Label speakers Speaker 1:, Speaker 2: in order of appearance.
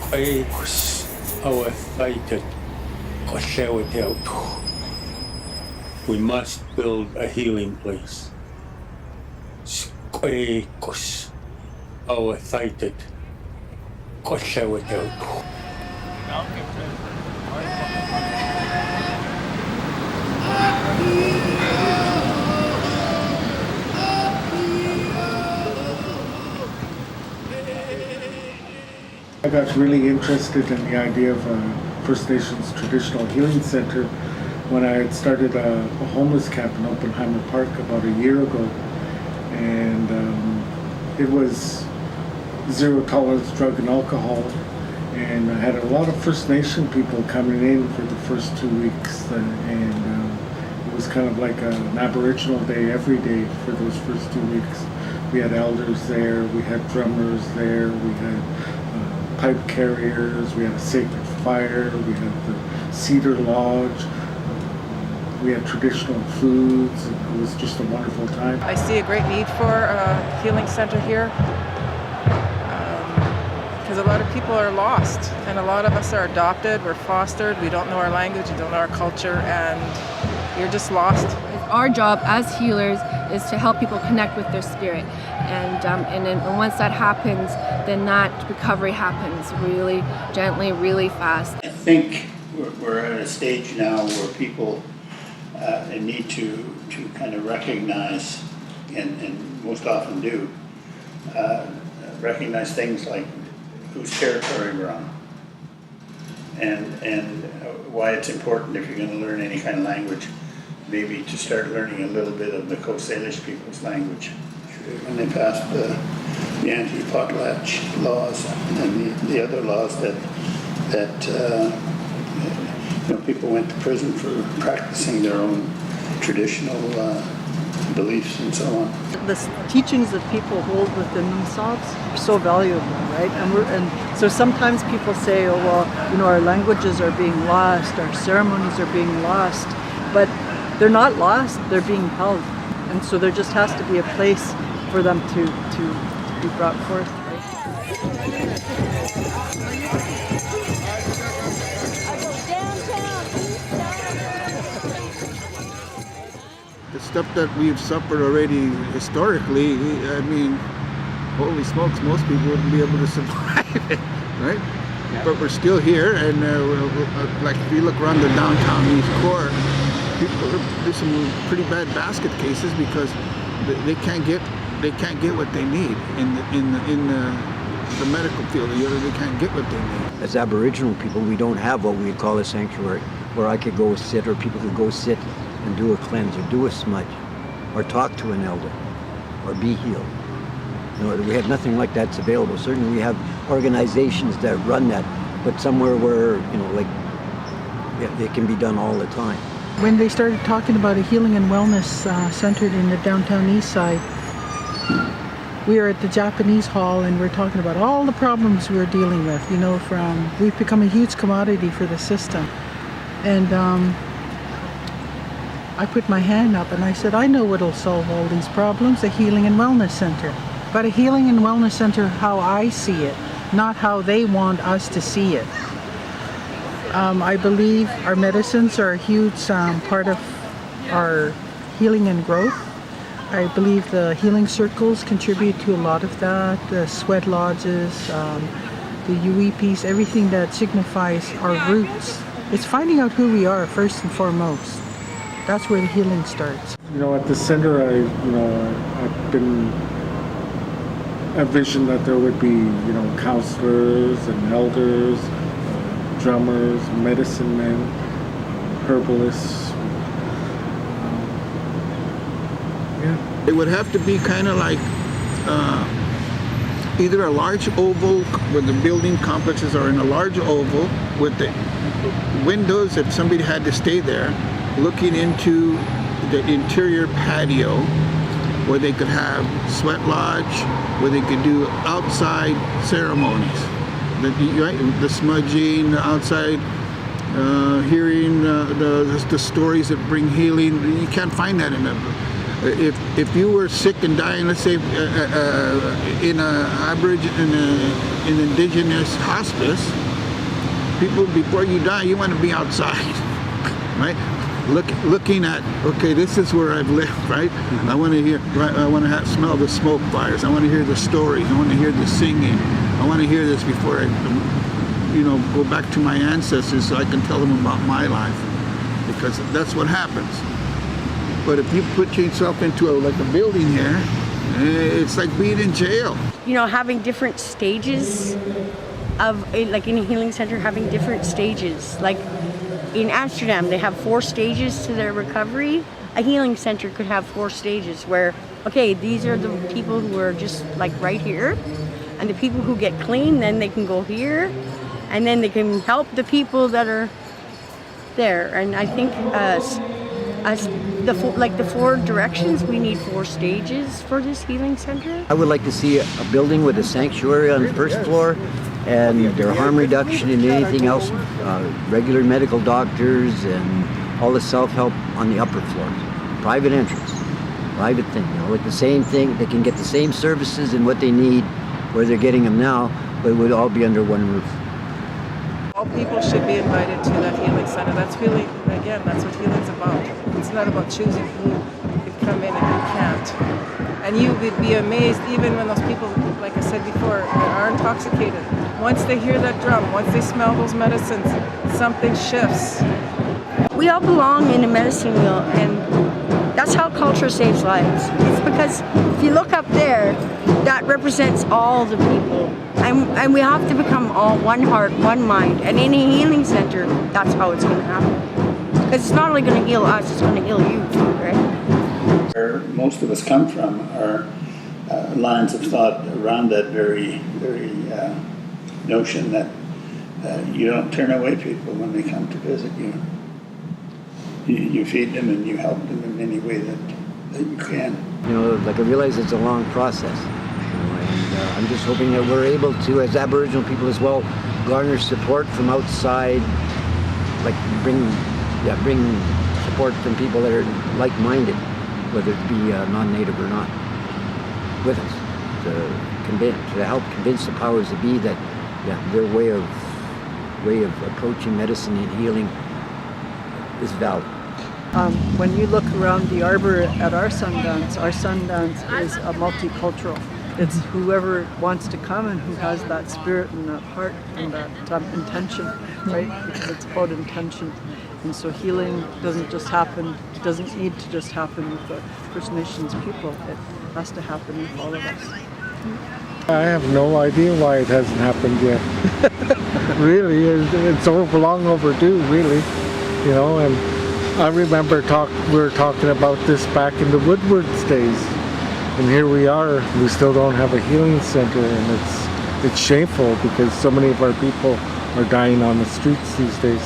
Speaker 1: ʔəwə θəytət ətew. We must build a healing place. ʔəwə θəytət ətew.
Speaker 2: I got really interested in the idea of a First Nations Traditional Healing Center when I had started a homeless camp in Oppenheimer Park about a year ago. And it was zero tolerance drug and alcohol. And I had a lot of First Nation people coming in for the first 2 weeks. It was kind of like an Aboriginal day every day for those first 2 weeks. We had elders there, we had drummers there, we had pipe carriers, we had a sacred fire, we had the Cedar Lodge, we had traditional foods. It was just a wonderful time.
Speaker 3: I see a great need for a healing center here because a lot of people are lost, and a lot of us are adopted, we're fostered, we don't know our language, we don't know our culture, and you're just lost.
Speaker 4: Our job as healers is to help people connect with their spirit, and then once that happens, then that recovery happens really gently, really fast.
Speaker 5: I think we're at a stage now where people need to kind of recognize, and most often do, recognize things like whose territory we're on, and why it's important, if you're going to learn any kind of language, maybe to start learning a little bit of the Coast Salish people's language. When they passed the anti-potlatch laws and the other laws that people went to prison for practicing their own traditional beliefs and so on.
Speaker 6: The teachings that people hold within themselves are so valuable, right? And so sometimes people say, oh well, our languages are being lost, our ceremonies are being lost, but they're not lost, they're being held. And so there just has to be a place for them to be brought forth.
Speaker 7: The stuff that we've suffered already historically, I mean, holy smokes, most people wouldn't be able to survive it, right? Yeah. But we're still here, and like if you look around the downtown East Core, there's some pretty bad basket cases because they can't get what they need in the medical field. They can't get what they need.
Speaker 8: As Aboriginal people, we don't have what we'd call a sanctuary where I could go sit, or people could go sit and do a cleanse, or do a smudge, or talk to an elder, or be healed. We have nothing like that's available. Certainly we have organizations that run that, but somewhere where, it can be done all the time.
Speaker 9: When they started talking about a healing and wellness centered in the downtown Eastside, we were at the Japanese hall and we're talking about all the problems we were dealing with, we've become a huge commodity for the system. And I put my hand up and I said, I know what'll solve all these problems, a healing and wellness center. But a healing and wellness center how I see it, not how they want us to see it. I believe our medicines are a huge part of our healing and growth. I believe the healing circles contribute to a lot of that, the sweat lodges, the UEPs, everything that signifies our roots. It's finding out who we are first and foremost. That's where the healing starts.
Speaker 2: At the center, I've been envisioned that there would be, counselors and elders, drummers, medicine men, herbalists.
Speaker 7: It would have to be kind of like either a large oval where the building complexes are in a large oval with the windows, if somebody had to stay there, looking into the interior patio where they could have sweat lodge, where they could do outside ceremonies. The smudging, the outside, hearing the stories that bring healing. You can't find that in if you were sick and dying, let's say in an Indigenous hospice, people, before you die, you want to be outside, right? Looking at, okay, this is where I've lived, right? I want to hear, right? I want to smell the smoke fires. I want to hear the stories. I want to hear the singing. I want to hear this before I, go back to my ancestors so I can tell them about my life, because that's what happens. But if you put yourself into a building here, it's like being in jail.
Speaker 10: Having different stages of, like in a healing center, having different stages. Like in Amsterdam, they have 4 stages to their recovery. A healing center could have 4 stages where, okay, these are the people who are just like right here, and the people who get clean, then they can go here, and then they can help the people that are there. And I think the 4 directions, we need 4 stages for this healing center.
Speaker 8: I would like to see a building with a sanctuary on the first floor, and their harm reduction and anything else, regular medical doctors and all the self-help on the upper floors. Private entrance, private thing, with the same thing. They can get the same services and what they need where they're getting them now, but it would all be under one roof.
Speaker 3: All people should be invited to that healing center. That's healing, again, that's what healing's about. It's not about choosing who can come in and who can't. And you would be amazed, even when those people, like I said before, that are intoxicated, once they hear that drum, once they smell those medicines, something shifts.
Speaker 10: We all belong in a medicine wheel, and that's how culture saves lives. It's because if you look up there, that represents all the people. And we have to become all one heart, one mind. And in a healing center, that's how it's going to happen. Because it's not only going to heal us, it's going to heal you too, right?
Speaker 5: Where most of us come from are lines of thought around that very notion that you don't turn away people when they come to visit you. You feed them and you help them in any way that you can.
Speaker 8: I realize it's a long process. And I'm just hoping that we're able to, as Aboriginal people as well, garner support from outside, like bring support from people that are like-minded, whether it be non-native or not, with us to help convince the powers that be that their way of approaching medicine and healing is valid.
Speaker 6: When you look around the arbor at our Sundance is a multicultural. It's whoever wants to come and who has that spirit and that heart and that intention, right? Because it's about intention. And so healing doesn't just happen, it doesn't need to just happen with the First Nations people. It has to happen with all of us.
Speaker 2: I have no idea why it hasn't happened yet. Really, it's long overdue, really. And I remember we were talking about this back in the Woodward's days. And here we are, we still don't have a healing center, and it's shameful because so many of our people are dying on the streets these days.